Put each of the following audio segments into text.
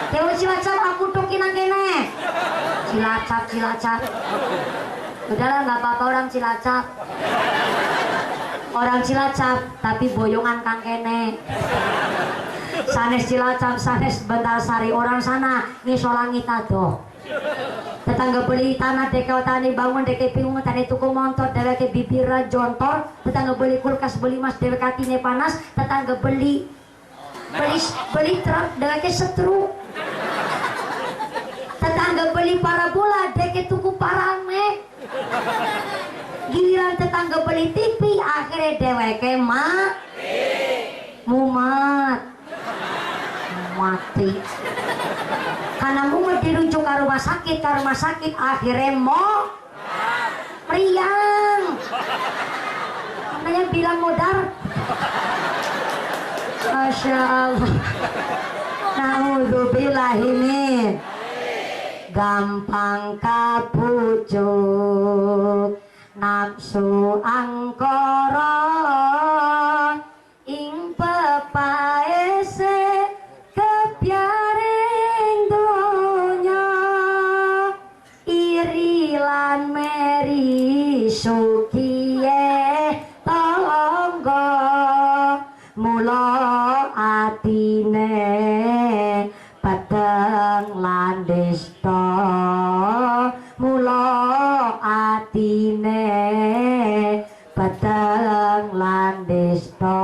Dewa Cilacap aku tukin nang kene. Cilacap. Udahlah nggak apa-apa orang Cilacap. Orang Cilacap tapi boyongan kang kene. Sanes Cilacap, sanes Bantarsari orang sana ngisolangi tado. Tetangga beli tanah deke tani bangun deke bingung tani tuku montor deweke bibira jontor, tetangga beli kulkas beli mas deweke atine panas, tetangga beli truk deweke setru, tetangga beli parabola deke tuku parame, giliran tetangga beli TV akhirnya deweke mumat mati. Karena mau dirujuk ke rumah sakit akhirnya mau meriang. Namanya bilang modar. Masya Allah. Naudzubillah ini gampang kapucuk nafsu angkara ing pepaese kepiaring donya iri lan meri sukiye tangga mula atine padang lan desta mula atine padang lan desta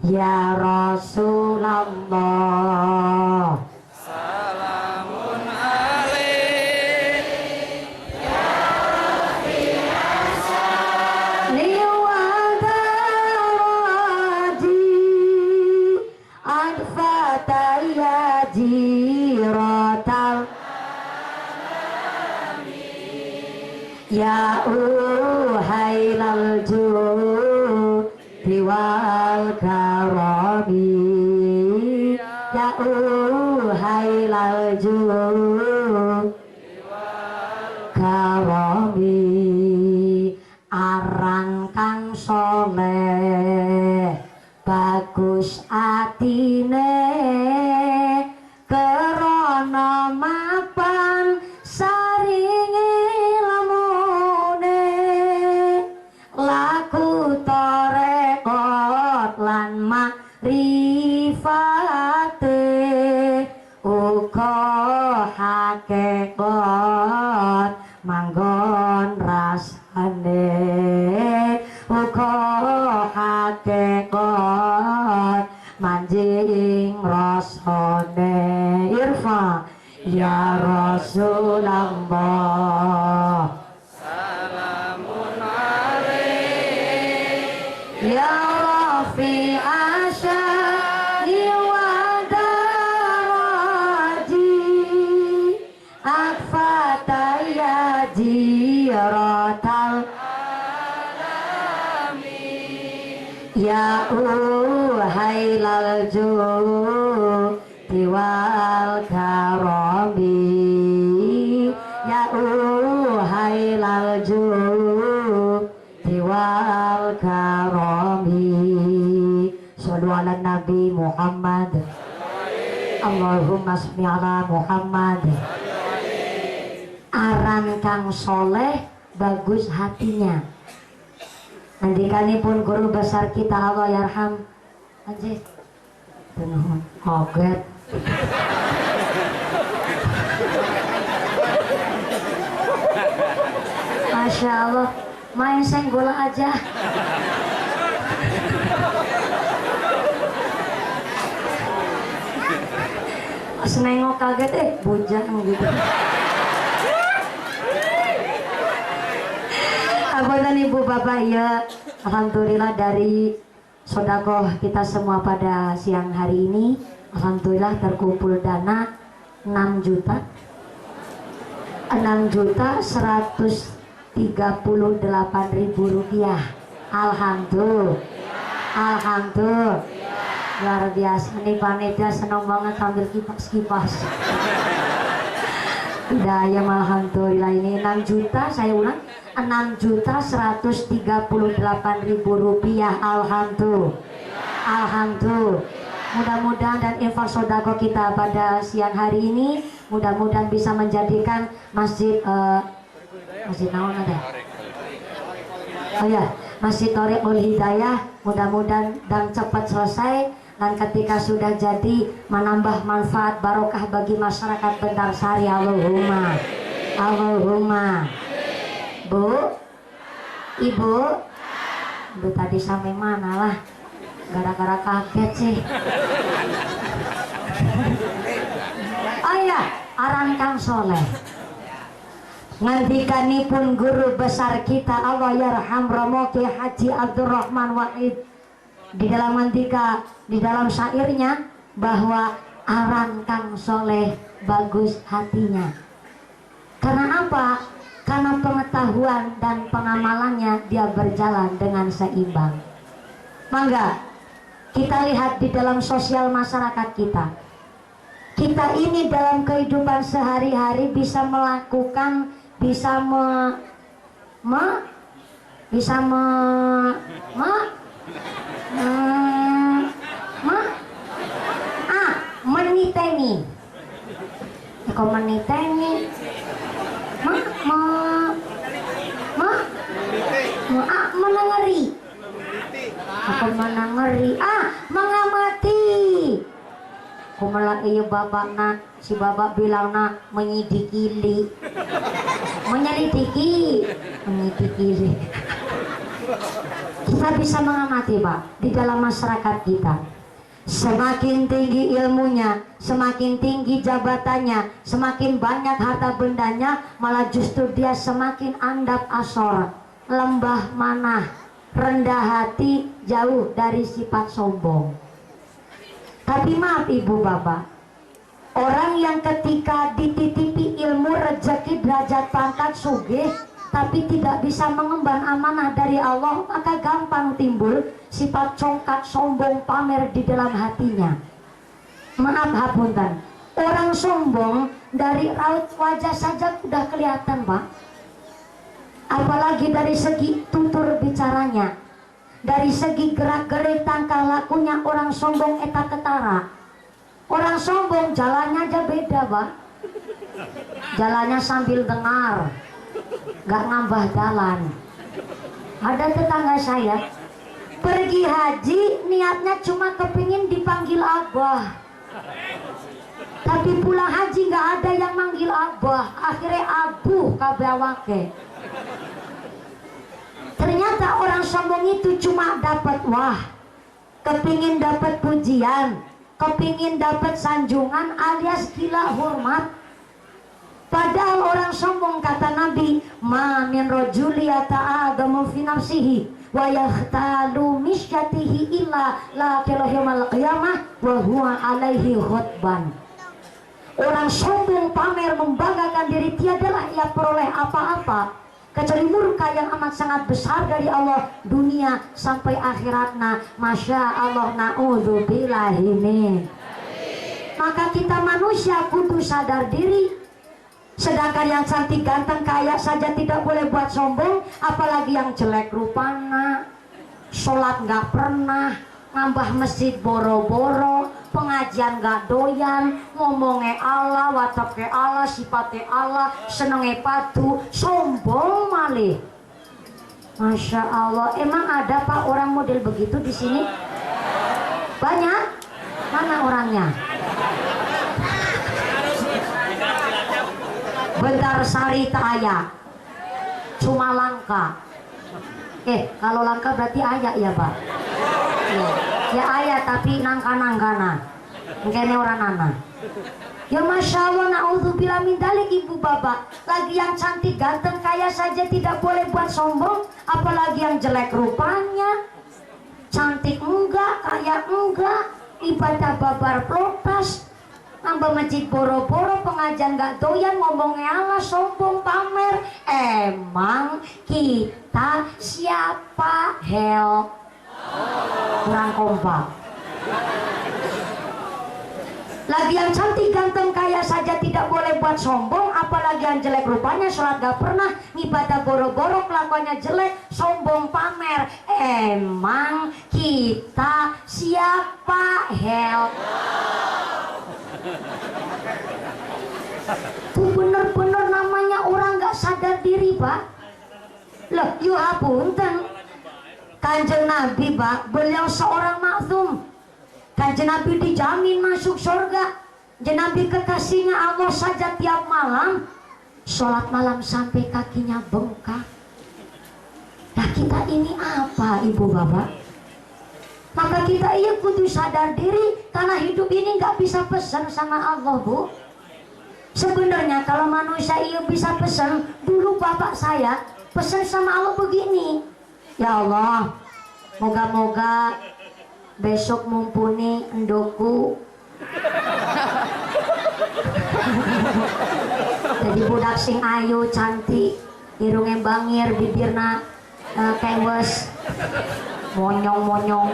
ya Rasulullah salamun alaik ya Rabbi liwadaraji adfataya jiratal ya uhailal judi wal karami ya uhailal judi karami aran kang soleh bagus atine krana mapan saringi lamune laku torekot lan makrifate uga hakikat manggon rasane uga hakikat manjing rasane irfa ya Rasulullah salamun alaik ya Rafi asyadi wa daraji akfataya jiratal ya uhailal judi wal karami ya uhailal judi wal karami sallu ala nabi Muhammad Allahumma sholli ala Muhammad. Aran kang soleh bagus hatinya. Nandikanipun guru besar kita Allah yarham anjir penuh kaget Masya Allah main senggola aja pas nengok kaget bujang gitu. Apunten ibu bapak ya, alhamdulillah dari sodakoh kita semua pada siang hari ini, alhamdulillah terkumpul dana 6.138.000 rupiah. Alhamdulillah luar biasa nih panitia, senang banget sambil kipas daya. Alhamdulillah ini 6 juta, saya ulang 6.138.000 rupiah. Alhamdulillah Mudah-mudahan dan infak sodako kita pada siang hari ini mudah-mudahan bisa menjadikan masjid masjid naon ada? Oh ya, Masjid Thoriqul Hidayah mudah-mudahan dan cepat selesai, dan ketika sudah jadi menambah manfaat barokah bagi masyarakat Bentarsari. Allahumma. Allahumma. Bu, Ibu, Ibu tadi sampai mana lah? Gara-gara kaget sih. Oh ya, aran Kang Soleh. Ngandikanipun guru besar kita Allah yarham Romo Ki Haji Abdurrahman Wahid di dalam ngendika di dalam syairnya bahwa aran Kang Soleh bagus hatinya. Karena apa? Karena pengetahuan dan pengamalannya dia berjalan dengan seimbang. Mangga kita lihat di dalam sosial masyarakat kita. Kita ini dalam kehidupan sehari-hari bisa melakukan, bisa meniteni. Kok meniteni? Menengeri. Aku menengeri. Mengamati. Kumalang iya bapak nak, si bapak bilang nak menyidikili, menyelidiki. Kita bisa mengamati Pak di dalam masyarakat kita. Semakin tinggi ilmunya, semakin tinggi jabatannya, semakin banyak harta bendanya, malah justru dia semakin andap asor, lembah manah, rendah hati, jauh dari sifat sombong. Tapi maaf ibu bapak, orang yang ketika dititipi ilmu, rezeki, derajat, pangkat, sugih, tapi tidak bisa mengemban amanah dari Allah, maka gampang timbul sifat congkak, sombong, pamer di dalam hatinya. Maaf hapunten, orang sombong dari raut wajah saja sudah kelihatan Pak. Apalagi dari segi tutur bicaranya, dari segi gerak-gerik tangkah lakunya, orang sombong eta ketara. Orang sombong jalannya aja beda Pak. Jalannya sambil dengar, gak ngambah jalan. Ada tetangga saya pergi haji, niatnya cuma kepingin dipanggil abah, tapi pulang haji gak ada yang manggil abah, akhirnya abu kabawake. Ternyata orang sombong itu cuma dapat wah, kepingin dapat pujian, kepingin dapat sanjungan alias gila hormat. Padahal orang sombong kata Nabi, ma min rajuli yata'adamu fi nafsihi wa yahtalu misyatihi illa la yaumil qiyamah wa huwa alaihi ghadban. Orang sombong pamer membanggakan diri, tiadalah ia peroleh apa-apa kecuali murka yang amat sangat besar dari Allah, dunia sampai akhiratna. Masya Allah, na'udzubillahi min. Maka kita manusia kudu sadar diri. Sedangkan yang cantik, ganteng, kaya saja tidak boleh buat sombong, apalagi yang jelek rupana, sholat nggak pernah, ngambah masjid boro-boro, pengajian gak doyan, ngomongnya Allah, wataknya Allah, sifatnya Allah, senengnya patu, sombong malih. Masya Allah, emang ada Pak orang model begitu di sini? Banyak? Mana orangnya? Bentarsari tak aya, cuma langka. Kalau langka berarti aya ya Pak? Ya ayah tapi nangka-nangkana mungkin orang anak. Ya Masya Allah, na'udzubillah min dalik ibu bapak. Lagi yang cantik, ganteng, kaya saja tidak boleh buat sombong, apalagi yang jelek rupanya. Cantik enggak, kaya enggak, ibadah babar protes, nambah masjid boro-boro, pengajian gak doyan, ngomongnya Allah, sombong, pamer. Emang kita siapa? Hell, kurang kompak. Lagi yang cantik, ganteng, kaya saja tidak boleh buat sombong, apalagi yang jelek rupanya, sholat gak pernah, ibadah boro-boro, kelakuannya jelek, sombong pamer. Emang kita siapa? Hell. Itu bener-bener namanya orang gak sadar diri, Pak. Loh, yu hapunten. Kanjeng Nabi, Pak, beliau seorang maksum. Kanjeng Nabi dijamin masuk surga. Kanjeng Nabi kekasihnya Allah saja tiap malam sholat malam sampai kakinya bengkak. Nah kita ini apa, ibu bapak? Maka kita iya kudu sadar diri, karena hidup ini nggak bisa pesan sama Allah, Bu. Sebenarnya kalau manusia iya bisa pesan, dulu bapak saya pesan sama Allah begini, ya Allah, moga-moga besok mumpuni endokku jadi budak sing ayu cantik, irungnya bangir, bibirna kewes, monyong-monyong,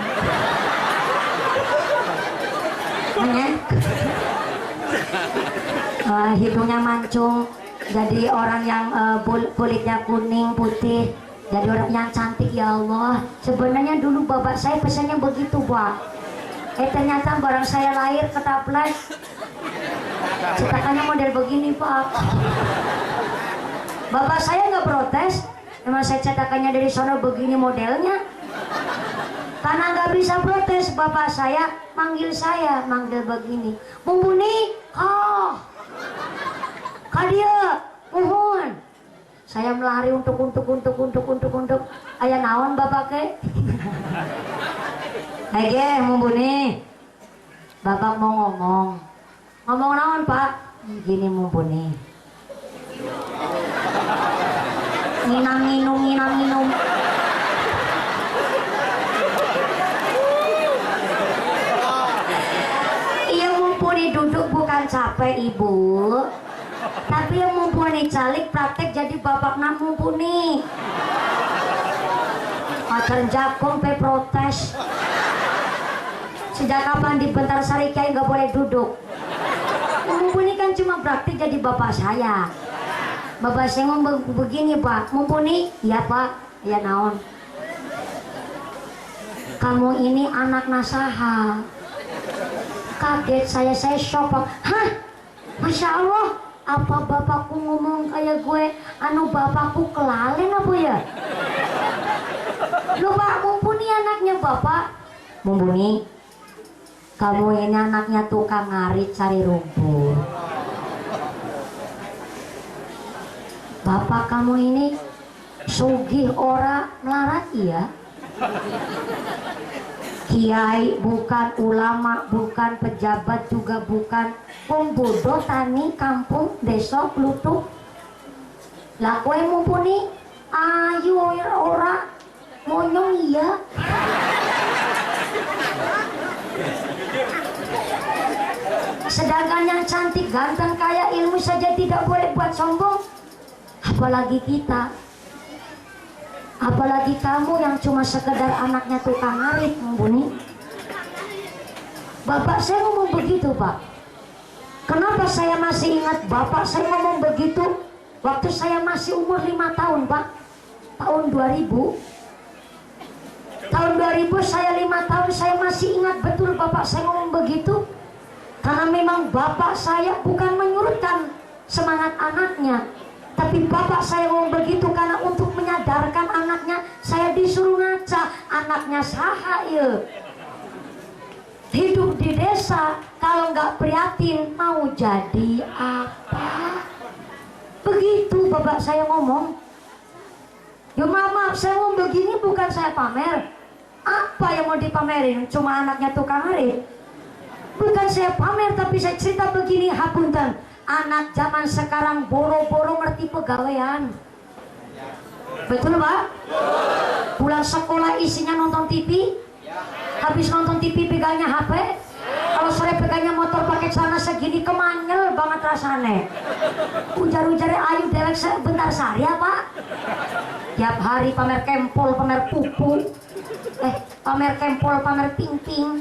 hidungnya mancung, jadi orang yang kulitnya kuning putih, jadi orang yang cantik. Ya Allah, sebenarnya dulu bapak saya pesannya begitu, Pak. Ternyata barang saya lahir ketaples, cetakannya model begini, Pak. Bapak saya nggak protes, emang saya cetakannya dari sono begini modelnya. Karena nggak bisa protes, bapak saya manggil begini, Mumpuni, kadia, mohon. Saya melari untuk ayah naon bapak ke? Ege, Mumpuni, bapak mau ngomong naon, Pak? Gini, Mumpuni, nginam-nginum. Iya, Mumpuni duduk bukan capek, Ibu. Tapi yang Mumpuni calik praktek jadi bapak nam Mumpuni. Macan jakong pe protes. Sejak kapan di Bentarsari Kiai nggak boleh duduk? Mumpuni kan cuma praktik jadi bapak saya. Bapak saya ngomong begini, Pak. Mumpuni, ya Pak, ya naon. Kamu ini anak nasaha. Kaget saya shock. Hah? Masya Allah, apa bapakku ngomong kayak gue? Anu bapakku kelalen apa ya? Loh Pak, Mumpuni anaknya bapak. Mumpuni, kamu ini anaknya tukang ngarit cari rumput. Bapak kamu ini sugih ora melarat, iya? Kiai bukan, ulama bukan, pejabat juga bukan, pembodoh tani kampung desa Klutuk. Lah kowe Mumpuni ayu ora monyong, iya? Sedangkan yang cantik, ganteng, kaya, ilmu saja tidak boleh buat sombong. Apalagi kita. Apalagi kamu yang cuma sekedar anaknya tukang ngarit, Mumpuni. Bapak saya ngomong begitu, Pak. Kenapa saya masih ingat bapak saya ngomong begitu? Waktu saya masih umur 5 tahun, Pak. Tahun 2000. Tahun 2000 saya 5 tahun, saya masih ingat betul bapak saya ngomong begitu. Karena memang bapak saya bukan menyurutkan semangat anaknya, tapi bapak saya ngomong begitu karena untuk menyadarkan anaknya. Saya disuruh ngaca, anaknya saha ya. Hidup di desa, kalau nggak prihatin mau jadi apa? Begitu bapak saya ngomong. Ya maaf, saya ngomong begini bukan saya pamer. Apa yang mau dipamerin? Cuma anaknya tukang ngarit? Bukan saya pamer, tapi saya cerita begini, hapunten. Anak zaman sekarang boro-boro ngerti pegawaian. Betul, Pak? Pulang sekolah isinya nonton TV. Habis nonton TV pegangnya HP. Kalau sore pegangnya motor pakai celana segini, kemanyel banget rasanya. Ujar-ujarnya ayu dewek Bentarsari ya, Pak? Tiap hari pamer kempol, pamer pupu. Pamer kempol, pamer ping-ping.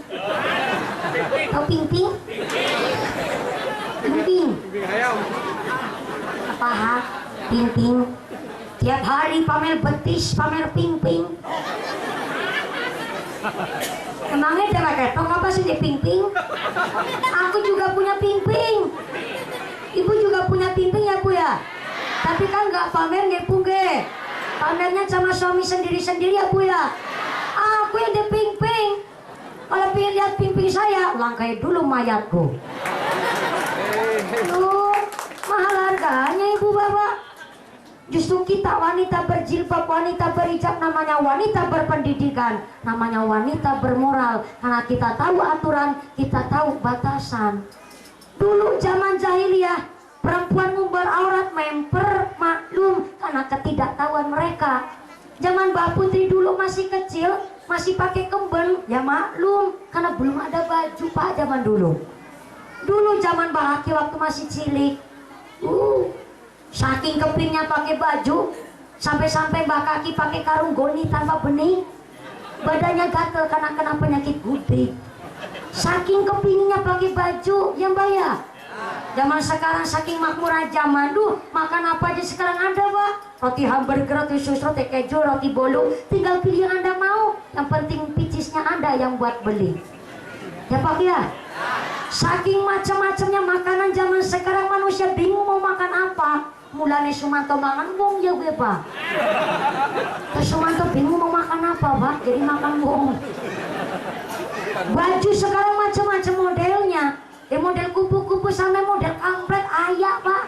Tahu ping-ping? Ping-ping. Ping-ping. Tiap hari pamer betis, pamer ping-ping. Emangnya dia ketok apa sih di ping-ping? Aku juga punya ping-ping. Ibu juga punya ping-ping ya Bu ya? Tapi kan nggak pamer nggak Bu ge. Pamernya sama suami sendiri-sendiri ya Bu ya? Aku yang di ping-ping. Kalau pengen lihat ping-ping saya, langkai dulu mayatku. Loh, mahal harganya Ibu Bapak. Justru kita wanita berjilbab, wanita berhijab namanya wanita berpendidikan, namanya wanita bermoral. Karena kita tahu aturan, kita tahu batasan. Dulu zaman jahiliyah, perempuan ngumbar aurat memper maklum karena ketidaktahuan mereka. Zaman Mbak Putri dulu masih kecil, masih pakai kemben, ya maklum karena belum ada baju Pak zaman dulu. Dulu zaman Mbak Haki waktu masih cilik, saking kepingnya pakai baju, sampai-sampai Mbak Kaki pakai karung goni tanpa bening, badannya gatel karena kena penyakit gudik. Saking kepingnya pakai baju, ya Mbak ya. Zaman sekarang saking makmurah zaman, makan apa aja sekarang ada Pak. Roti hamburger, roti susu, roti keju, roti bolu, tinggal pilih yang Anda mau. Yang penting picisnya Anda yang buat beli. Ya Pak ya. Saking macam-macamnya makanan zaman sekarang, manusia bingung mau makan apa. Mulane Sumanto mangan wong ya gue Pak. Terus Sumanto bingung mau makan apa Pak, jadi makan wong. Baju sekarang macam-macam modelnya. Model kupu-kupu sampai model kampret ayak Pak.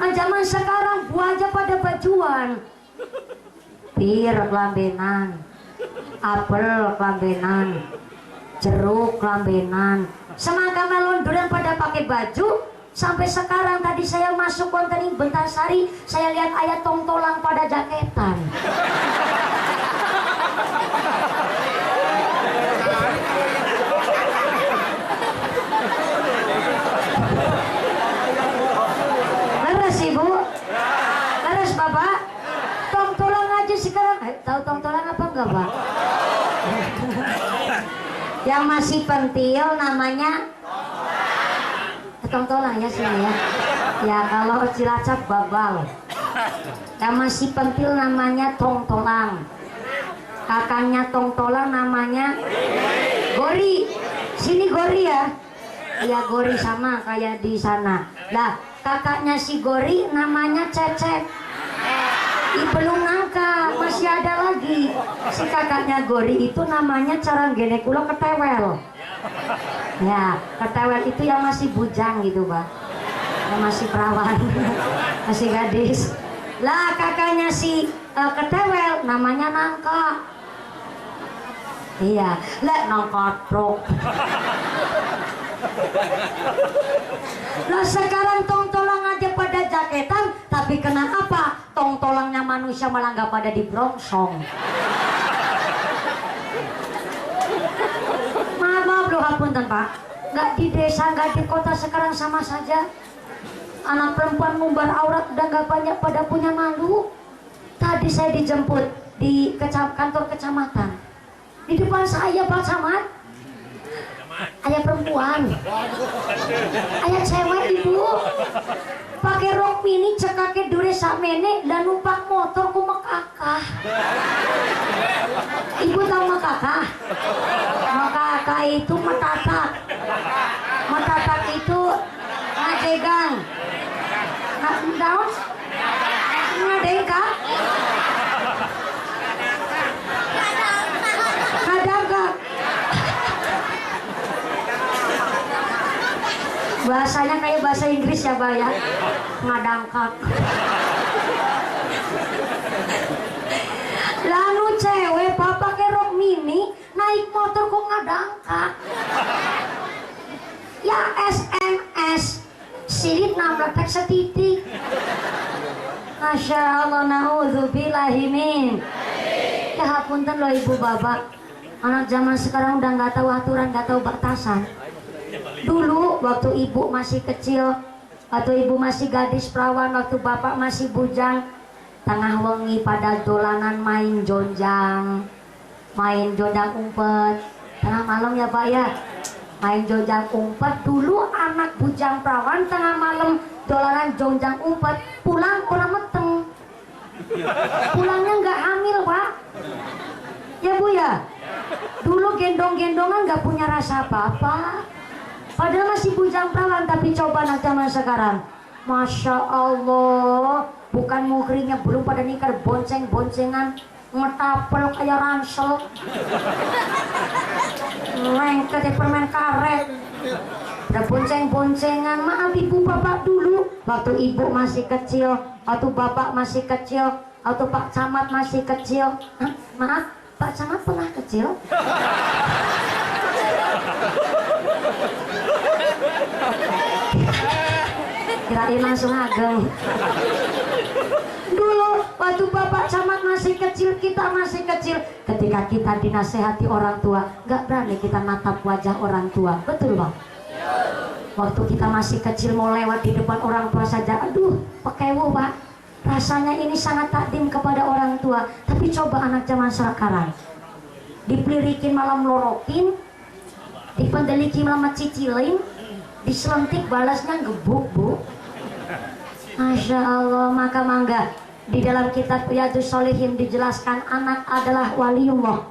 Nah zaman sekarang buah aja pada bajuan. Pir kelambenan, apel kelambenan, jeruk kelambenan, semangka melon durian pada pakai baju. Sampai sekarang tadi saya masuk kontening Bentasari, saya lihat ayat tongtolang pada jaketan. Leres Ibu? Leres Bapak? Tongtolang aja sekarang. Tahu tongtolang apa enggak Pak? Yang masih pentil namanya tongtolang ya sini ya. Ya kalau Cilacap babal. Yang masih pentil namanya tongtolang. Kakaknya tongtolang namanya gori. Sini gori ya. Iya gori sama kayak di sana. Lah kakaknya si gori namanya cecep. Belum nangka, masih ada lagi. Si kakaknya gori itu namanya cara genekulo ketewel. Ya, ketewel itu yang masih bujang gitu Pak, yang masih perawan, masih gadis. Lah kakaknya si ketewel namanya nangka. Iya, lah nangka truk. Lah sekarang tongtolang aja pada jaketan, tapi kenapa tongtolangnya manusia malah nggak pada dibrongsong? Maaf loh hapunten Pak, nggak di desa nggak di kota sekarang sama saja. Anak perempuan ngumbar aurat udah nggak banyak pada punya malu. Tadi saya dijemput di kantor kecamatan, di depan saya Pak Camat, ayah perempuan, ayah cewek Ibu, pakai rok mini cekake dure sakmene dan numpak motor ku mekakah. Ibu tahu mekakah? Mekakah itu metatak. Metatak itu ngadegang. Daun? Ngadengka? Ngadangkak. Bahasanya kayak bahasa Inggris ya Pak ya. Ngadangkak. Lalu cewek Pak pakai rok mini naik motor kok ngadangkak. Ya SMS sirit nambah setitik. Masya Allah, na'udzubillahimin. Ya hapunten loh Ibu Bapak, anak zaman sekarang udah nggak tahu aturan, nggak tahu batasan. Dulu waktu Ibu masih kecil, waktu Ibu masih gadis perawan, waktu Bapak masih bujang, tengah wengi pada dolanan main jonjang umpet. Tengah malam ya Pak ya, main jonjang umpet. Dulu anak bujang perawan tengah malam dolanan jonjang umpet, pulang orang meteng. Pulangnya nggak hamil pak, ya bu ya. Dulu gendong-gendongan nggak punya rasa apa-apa, padahal masih bujang perawan. Tapi coba anak zaman sekarang, masya Allah, bukan mukrinya belum pada nikah, bonceng-boncengan, ngetapel kayak ransel, lengket kayak permen karet, udah bonceng-boncengan. Maaf ibu bapak dulu, waktu ibu masih kecil, waktu bapak masih kecil, waktu Pak Camat masih kecil. Hah? Maaf, Pak Camat pernah kecil? Kirain langsung ageng. Dulu waktu Bapak Camat masih kecil, kita masih kecil, ketika kita dinasehati orang tua, nggak berani kita natap wajah orang tua. Betul bang? Waktu kita masih kecil mau lewat di depan orang tua saja, aduh pekewo pak, rasanya ini sangat takdim kepada orang tua. Tapi coba anak zaman sekarang, dipelirikin malam lorokin, dipendeliki malam cicilin, diselentik balasnya gebuk bu. Masya Allah. Maka mangga di dalam kitab Riyadhus Shalihin dijelaskan anak adalah waliullah.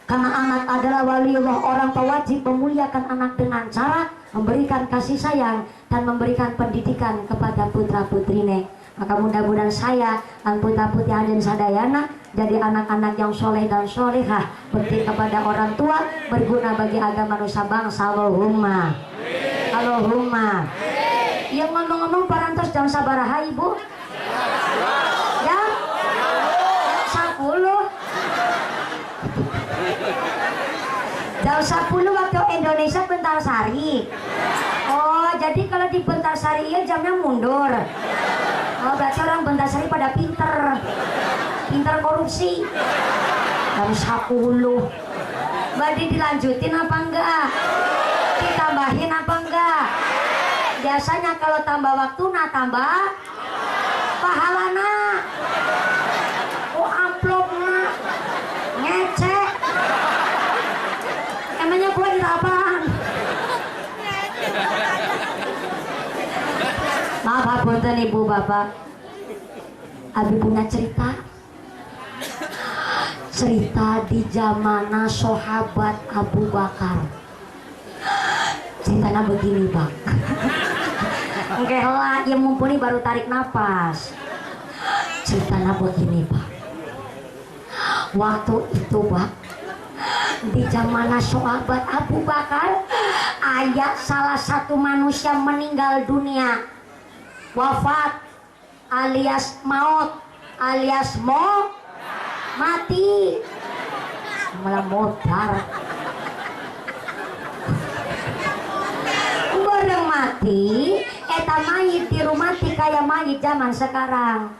Karena anak adalah waliullah, orang tua wajib memuliakan anak dengan cara memberikan kasih sayang dan memberikan pendidikan kepada putra putrine. Maka mudah-mudahan saya dan putra putri hadirin sadayana jadi anak-anak yang soleh dan solehah, berbakti kepada orang tua, berguna bagi agama nusa bangsa. Allahumma, Allahumma. Yang ngomong-ngomong parantos jam sabaraha ibu? Jam 10. Jam 10 waktu Indonesia bentar sari. Oh, jadi kalau di bentar sari ya jamnya mundur. Oh, berarti orang bentar sari pada pinter. Pinter korupsi. Jam 10. Berarti dilanjutin apa enggak? Ditambahin apa enggak? Biasanya kalau tambah waktu tambah pahalana. Oh, amplopnya ngecek. Emangnya gue di apaan? Maaf punten ibu bapak, Abi punya cerita. Cerita di zamana sahabat Abu Bakar. Ceritanya begini bang. Oke lah, yang mumpuni baru tarik nafas. Ceritanya begini bang. Waktu itu bang, di zamana sahabat Abu Bakar, ayat salah satu manusia meninggal dunia, wafat alias maut alias mati, malah modar. Bareng mati, eta mayit di rumah kayak mayit zaman sekarang,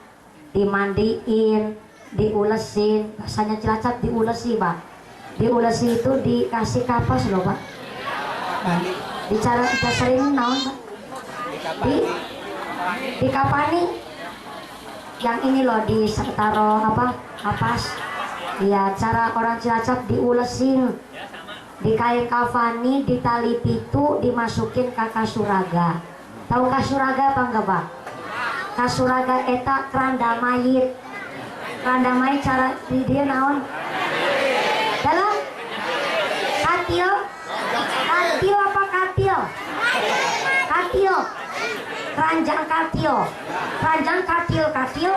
dimandiin, diulesin, bahasanya Cilacap diulesi pak. Diulesi itu dikasih kapas loh pak. Nah, bicara kita sering naon pak? Di kapani yang ini loh, di taro apa kapas. Ya, cara orang Cilacap diulesin, di kain kafani, di tali pitu, dimasukin ke kasuraga. Tahu kasuraga apa enggak pak? Kasuraga eta keranda mayit. Keranda mayit cara di dia naon? Dalam katil, katil apa katil? Katil, keranjang katil, keranjang katil, katil.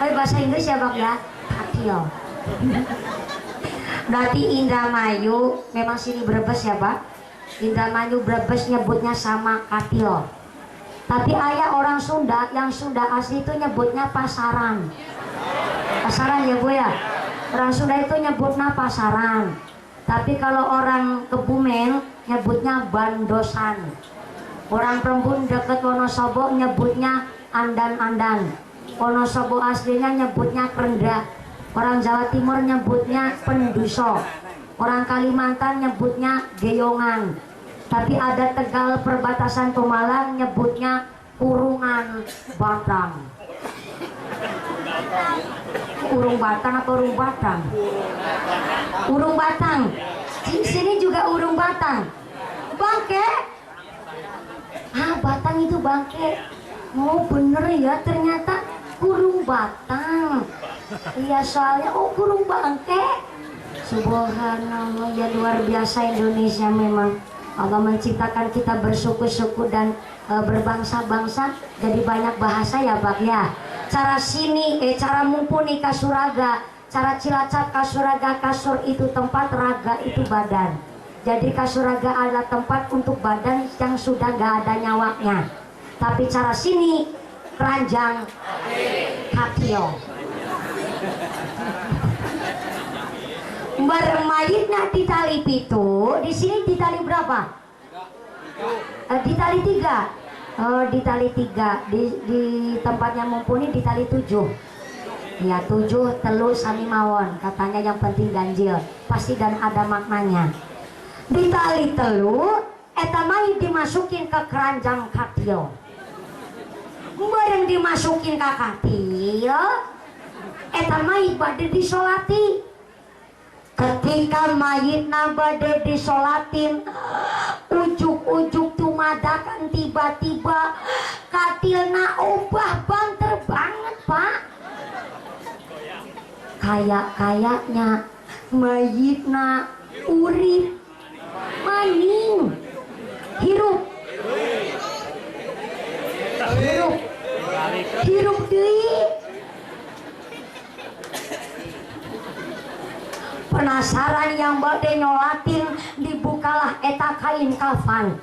Oh, bahasa Inggris ya bang ya, katil. Berarti Indramayu, memang sini Brebes ya pak. Indramayu Brebes nyebutnya sama katil. Tapi ayah orang Sunda, yang Sunda asli itu nyebutnya pasaran. Pasaran ya bu ya. Orang Sunda itu nyebutnya pasaran. Tapi kalau orang Kebumen nyebutnya bandosan. Orang Perembun deket Wonosobo nyebutnya andan-andan. Wonosobo aslinya nyebutnya kerenda. Orang Jawa Timur nyebutnya penduso. Orang Kalimantan nyebutnya geyongan. Tapi ada Tegal perbatasan Pemalang nyebutnya kurungan batang. Urung batang apa urung batang? Urung batang. Di sini juga urung batang. Bangke. Batang itu bangke. Oh bener ya, ternyata kurung batang. Iya soalnya kurung bangke. Subhanallah, ya luar biasa Indonesia memang. Allah menciptakan kita bersuku-suku dan berbangsa-bangsa, jadi banyak bahasa ya Pak ya. Cara sini, cara mumpuni kasuraga, cara Cilacap kasuraga, kasur itu tempat, raga itu badan. Jadi kasuraga adalah tempat untuk badan yang sudah gak ada nyawanya. Tapi cara sini keranjang katio. Bareng mayitnya di tali pitu, di sini di tali berapa? Di tali 3. Oh, di tali 3. Di tempatnya mumpuni di tali 7. Ya 7 telu sami mawon, katanya yang penting ganjil. Pasti dan ada maknanya. Di tali telu eta mayit dimasukin ke keranjang katio. Bareng dimasukin ke katio, eta mayit bade disolati. Ketika mayitna bade disolatin, ujuk-ujuk tumadakan tiba-tiba katilna ubah banter banget Pak. Kayak-kayaknya mayitna urip maning hirup deui. Penasaran yang bade nyolatin, dibukalah eta kain kafan.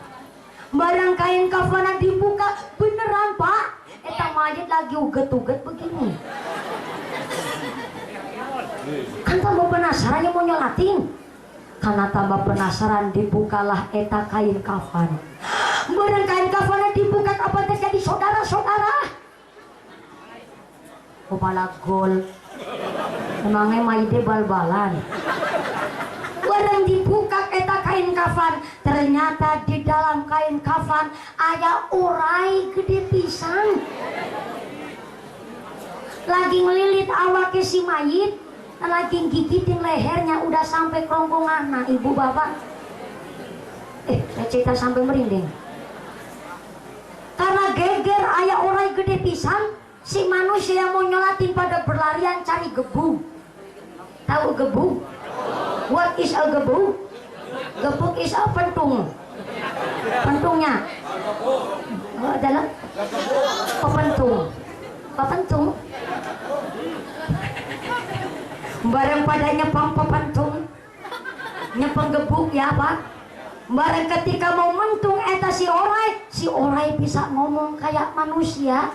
Barang kain kafannya dibuka, beneran Pak, eta mayit lagi uget-uget begini. Kan tambah penasaran yang mau nyolatin. Karena tambah penasaran, dibukalah eta kain kafan. Barang kain kafannya dibuka, apa terjadi saudara-saudara? Kepala gol. Emangnya mayitnya bal-balan. Barang dibuka eta kain kafan, ternyata di dalam kain kafan ada urai gede pisan. Lagi ngelilit awaknya si mayit, lagi gigitin lehernya, udah sampai kerongkongan. Nah ibu bapak, saya cerita sampai merinding. Karena geger aya urai gede pisan, si manusia yang mau nyolatin pada berlarian cari gebu. Tahu gebu? What is a gebu? Gebuk is a pentung. Pentungnya adalah pepentung. Pepentung. Bareng pada nyepang pepentung, nyepang gebuk ya Pak. Bareng ketika mau mentung eta si orai bisa ngomong kayak manusia.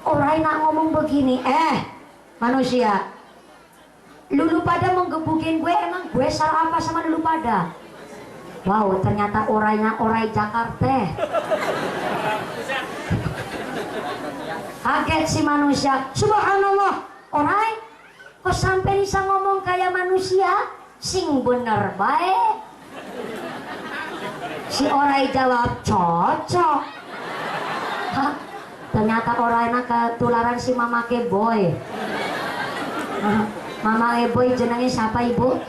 Orai nak ngomong begini, manusia, lulu pada menggebukin gue, emang gue salah apa sama lulu pada? Wow, ternyata orainya orai Jakarta. Kaget si manusia, subhanallah, orai kok sampai bisa ngomong kayak manusia? Sing bener baik. Si orai jawab, cocok. Hah? Ternyata orangnya ketularan si Mama Keboy. Mama Keboy jenengnya siapa ibu?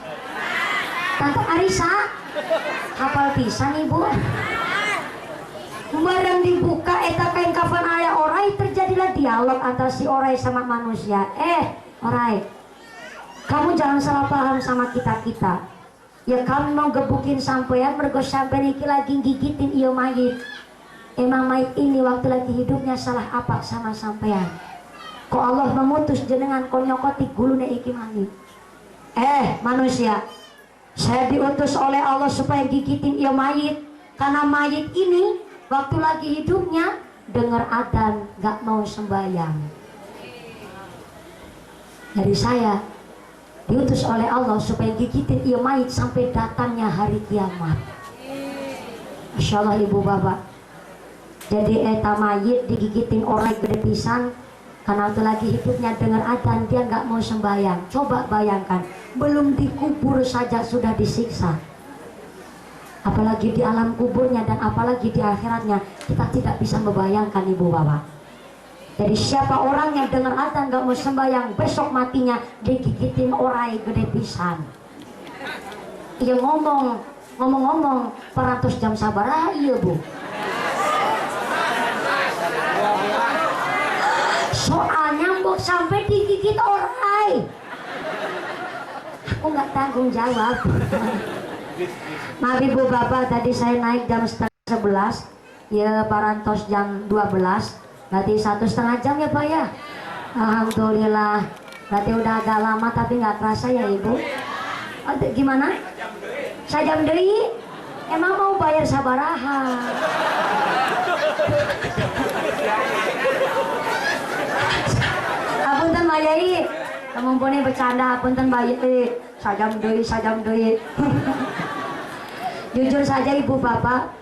Tante Arisa. Hafal pisan ibu. Barang dibuka eta kain kafan aya orai, terjadilah dialog antara si orai sama manusia. Orai, kamu jangan salah paham sama kita-kita. Ya kamu mau gebukin sampean mergo sampean iki lagi gigitin ieu mayit. Emang mayit ini waktu lagi hidupnya salah apa sama sampean? Kok Allah memutus jenengan kok nyokoti gulune iki mayit? Manusia, saya diutus oleh Allah supaya gigitin ieu mayit. Karena mayit ini waktu lagi hidupnya dengar adzan gak mau sembahyang. Jadi saya diutus oleh Allah supaya gigitin ieu mayit sampai datangnya hari kiamat. Masya Allah ibu bapak. Jadi eta mayit digigitin orang gede pisan karena waktu lagi hidupnya dengar adzan dia nggak mau sembahyang. Coba bayangkan, belum dikubur saja sudah disiksa. Apalagi di alam kuburnya dan apalagi di akhiratnya, kita tidak bisa membayangkan ibu bapak. Jadi siapa orang yang dengar adzan nggak mau sembahyang, besok matinya digigitin orang gede pisan. Ia ngomong, Ngomong-ngomong, 400 jam sabaraha iya Bu? Soalnya mbok sampai digigit orai. Aku nggak tanggung jawab. Maaf Ibu Bapak, tadi saya naik jam setengah 11, ya parantos jam 12, berarti 1,5 jam ya Pak ya. Alhamdulillah, berarti udah agak lama tapi nggak kerasa ya Ibu. Oh, gimana? Sajam deui, emang mau bayar sabaraha? Apunten Mbak Yai, mumpuni bercanda, apunten Mbak Yai. Sajam deui. Jujur saja Ibu Bapak,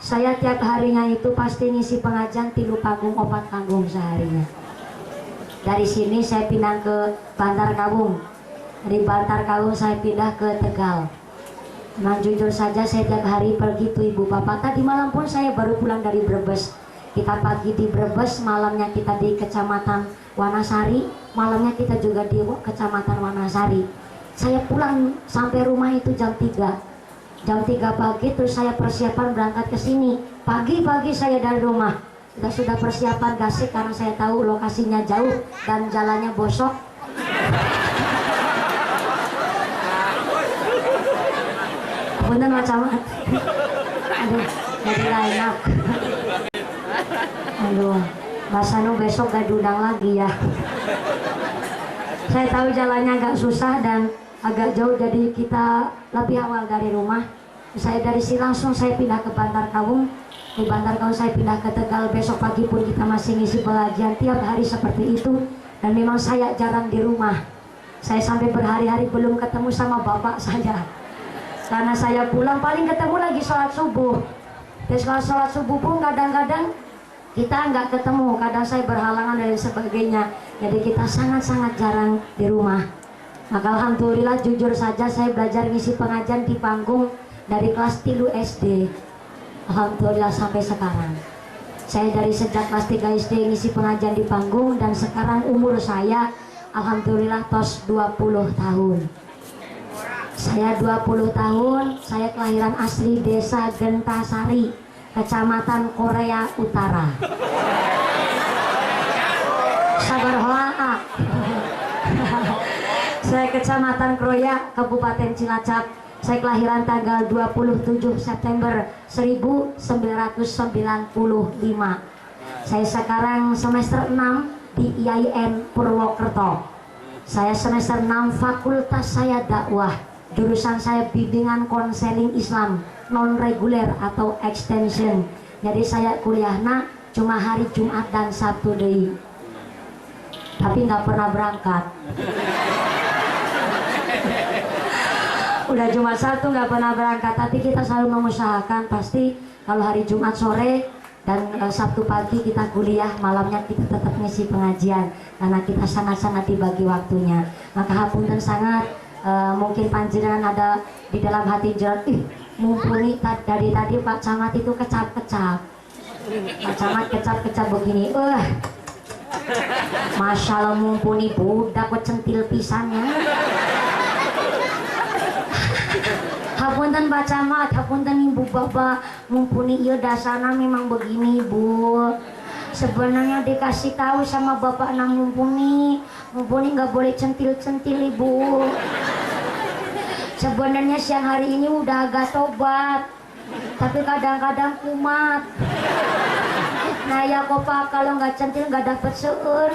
saya tiap harinya itu pasti ngisi pengajian 3 panggung 4 panggung seharinya. Dari sini saya pindah ke Bantar Kawung, dari Bantar Kawung saya pindah ke Tegal. Nah jujur saja saya tiap hari pergi tuh Ibu Bapak. Tadi malam pun saya baru pulang dari Brebes. Kita pagi di Brebes, malamnya kita di Kecamatan Wanasari, malamnya kita juga di Kecamatan Wanasari. Saya pulang sampai rumah itu jam 3. Jam 3 pagi terus saya persiapan berangkat ke sini. Pagi-pagi saya dari rumah sudah persiapan gasik karena saya tahu lokasinya jauh dan jalannya bosok. Bener macam aduh, jadi enak. Aduh, Mas Anu besok gak diundang lagi ya. Saya tahu jalannya agak susah dan agak jauh, jadi kita lebih awal dari rumah. Saya dari sini langsung saya pindah ke Bantar Kawung. Di Bantar Kawung saya pindah ke Tegal. Besok pagi pun kita masih ngisi pengajian tiap hari seperti itu. Dan memang saya jarang di rumah. Saya sampai berhari-hari belum ketemu sama bapak saya. Karena saya pulang paling ketemu lagi sholat subuh. Terus kalau sholat subuh pun kadang-kadang kita nggak ketemu. Kadang saya berhalangan dan sebagainya. Jadi kita sangat-sangat jarang di rumah. Maka alhamdulillah jujur saja saya belajar ngisi pengajian di panggung dari kelas 3 SD. Alhamdulillah sampai sekarang. Saya dari sejak kelas 3 SD ngisi pengajian di panggung dan sekarang umur saya alhamdulillah tos 20 tahun. Saya 20 tahun, saya kelahiran asli desa Gentasari, Kecamatan Korea Utara. Sabar hoa. Saya Kecamatan Kroya, Kabupaten Cilacap. Saya kelahiran tanggal 27 September 1995. Saya sekarang semester 6 di IAIN Purwokerto. Saya semester 6, fakultas saya dakwah. Jurusan saya bimbingan konseling Islam non reguler atau extension. Jadi saya kuliahnya cuma hari Jumat dan Sabtu deui. Tapi nggak pernah berangkat. Udah Jumat Sabtu nggak pernah berangkat, tapi kita selalu mengusahakan pasti kalau hari Jumat sore dan Sabtu pagi kita kuliah, malamnya kita tetap ngisi pengajian karena kita sangat-sangat dibagi waktunya. Maka hapunten sangat, mungkin panjenengan ada di dalam hati jerat, mumpuni dari tadi Pak Camat itu kecap-kecap. Pak Camat kecap-kecap begini, Masya Allah mumpuni budak kok centil pisannya. Hapunten Pak Camat, hapunten Ibu Bapak, mumpuni iya dasarnya memang begini Bu. Sebenarnya dikasih tahu sama Bapak mumpuni nggak boleh centil-centil Ibu. Sebenarnya siang hari ini udah agak tobat, tapi kadang-kadang kumat. Nah ya kok Pak, kalau nggak centil nggak dapet seur.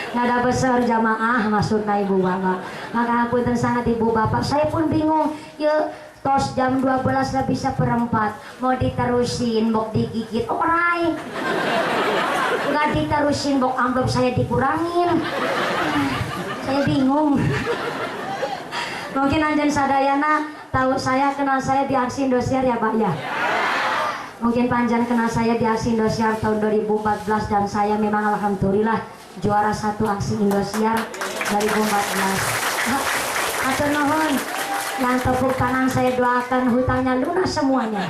Nggak dapet seur jamaah maksudnya Ibu Bapak. Maka hapunten sangat Ibu Bapak, saya pun bingung. Ya tos jam 12 lah bisa perempat, mau diterusin bok digigit orai, nggak diterusin bok amplop saya dikurangin. Saya bingung. Mungkin anjen sadayana tahu saya, kenal saya di Aksi Indosiar ya Pak ya. Mungkin panjang kenal saya di Aksi Indosiar tahun 2014 dan saya memang alhamdulillah juara 1 Aksi Indosiar 2014. Atur nuhun, yang tepuk tangan saya doakan hutangnya lunas semuanya.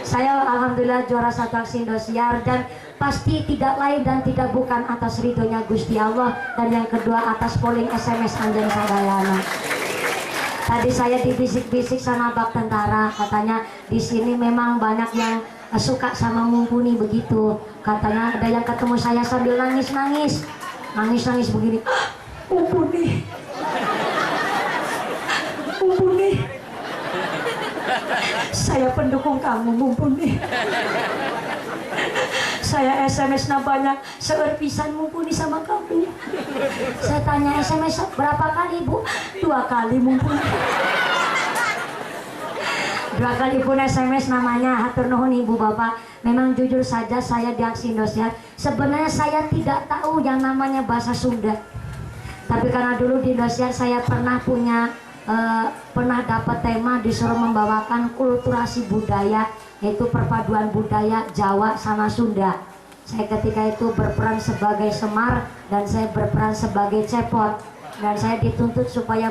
Saya alhamdulillah juara 1 aksi Indosiar, dan pasti tidak lain dan tidak bukan atas ridhonya Gusti Allah, dan yang kedua atas polling SMS Anjen Sadayana. Tadi saya dibisik-bisik sama Bak Tentara, katanya di sini memang banyak yang suka sama Mumpuni begitu. Katanya ada yang ketemu saya sambil nangis begini. Mumpuni, Mumpuni, saya pendukung kamu Mumpuni. Saya SMS-nya banyak, seueur pisan Mumpuni sama kamu. Saya tanya SMS berapa kali Bu? 2 kali Mumpuni. 2 kali pun SMS namanya. Hatur nuhun Ibu Bapak. Memang jujur saja saya di aksi Indosiar, sebenarnya saya tidak tahu yang namanya bahasa Sunda. Tapi karena dulu di Indosiar saya pernah dapat tema disuruh membawakan kulturasi budaya, yaitu perpaduan budaya Jawa sama Sunda. Saya ketika itu berperan sebagai Semar dan saya berperan sebagai Cepot, dan saya dituntut supaya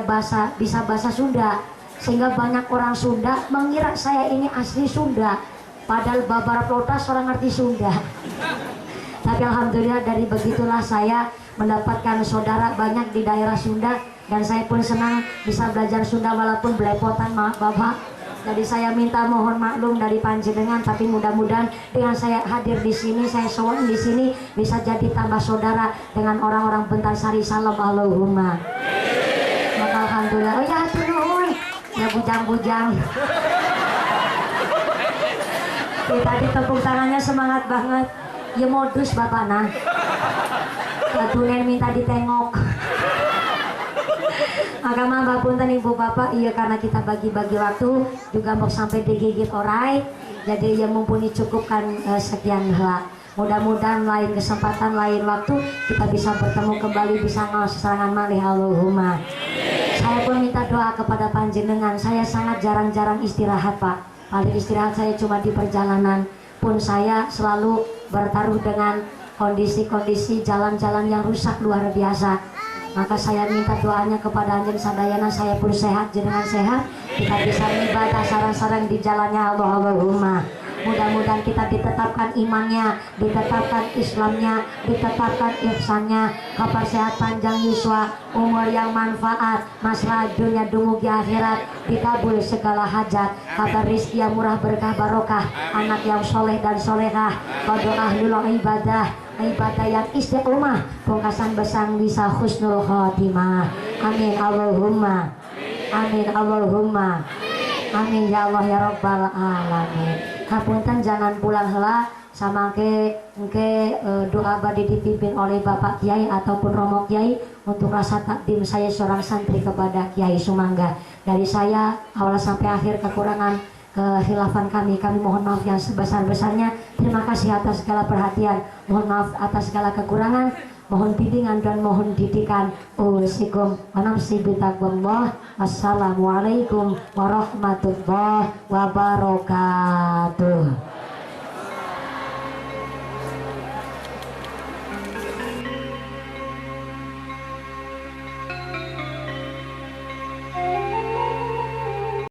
bisa bahasa Sunda, sehingga banyak orang Sunda mengira saya ini asli Sunda, padahal babara plotas orang ngerti Sunda. Tapi alhamdulillah dari begitulah saya mendapatkan saudara banyak di daerah Sunda, dan saya pun senang bisa belajar Sunda walaupun belepotan, maaf Bapak. Jadi saya minta mohon maklum dari panjenengan, tapi mudah-mudahan dengan saya hadir di sini, saya sowan di sini bisa jadi tambah saudara dengan orang-orang Bentarsari. Salam Allahumma. Maka alhamdulillah. Oh ya hatur nuhun. Ya bujang-bujang. Tadi tepuk tangannya semangat banget. Ya modus Bapak nah. Tulen minta ditengok. Agama bapunten Ibu Bapak, iya karena kita bagi-bagi waktu juga mau sampai digigit orai, jadi ya mumpuni cukupkan sekian heula. Mudah-mudahan lain kesempatan, lain waktu kita bisa bertemu kembali, bisa ngaos serangan malih. Allahumma. Saya pun minta doa kepada panjenengan. Saya sangat jarang-jarang istirahat Pak. Paling istirahat saya cuma di perjalanan, pun saya selalu bertaruh dengan kondisi-kondisi jalan-jalan yang rusak luar biasa. Maka saya minta doanya kepada Anjen Sadayana, saya pun sehat, jenengan sehat, kita bisa ibadah sarang-sarang di jalannya Allah. Allahumma. Mudah-mudahan kita ditetapkan imannya, ditetapkan Islamnya, ditetapkan ihsannya, kabar sehat panjang yuswa, umur yang manfaat, masalah dunia dumugi akhirat, dikabul segala hajat, kabar rizki yang murah berkah barokah, anak yang soleh dan solehah, qadu ahlul ibadah yang istiqomah, pungkasan besang bisa husnul khotimah. Amin Allahumma. Amin Allahumma. Amin ya Allah ya Rabbal alamin. Kapunten jangan pulang heula sama doa badi dipimpin oleh Bapak Kiai ataupun Romo Kiai untuk rasa takdim saya seorang santri kepada Kiai Sumangga. Dari saya awal sampai akhir kekurangan kehilafan kami mohon maaf yang sebesar-besarnya. Terima kasih atas segala perhatian, mohon maaf atas segala kekurangan, mohon bimbingan dan mohon didikan. Usikum wa nafsi bitaqwallah. Wassalamualaikum warahmatullahi wabarakatuh.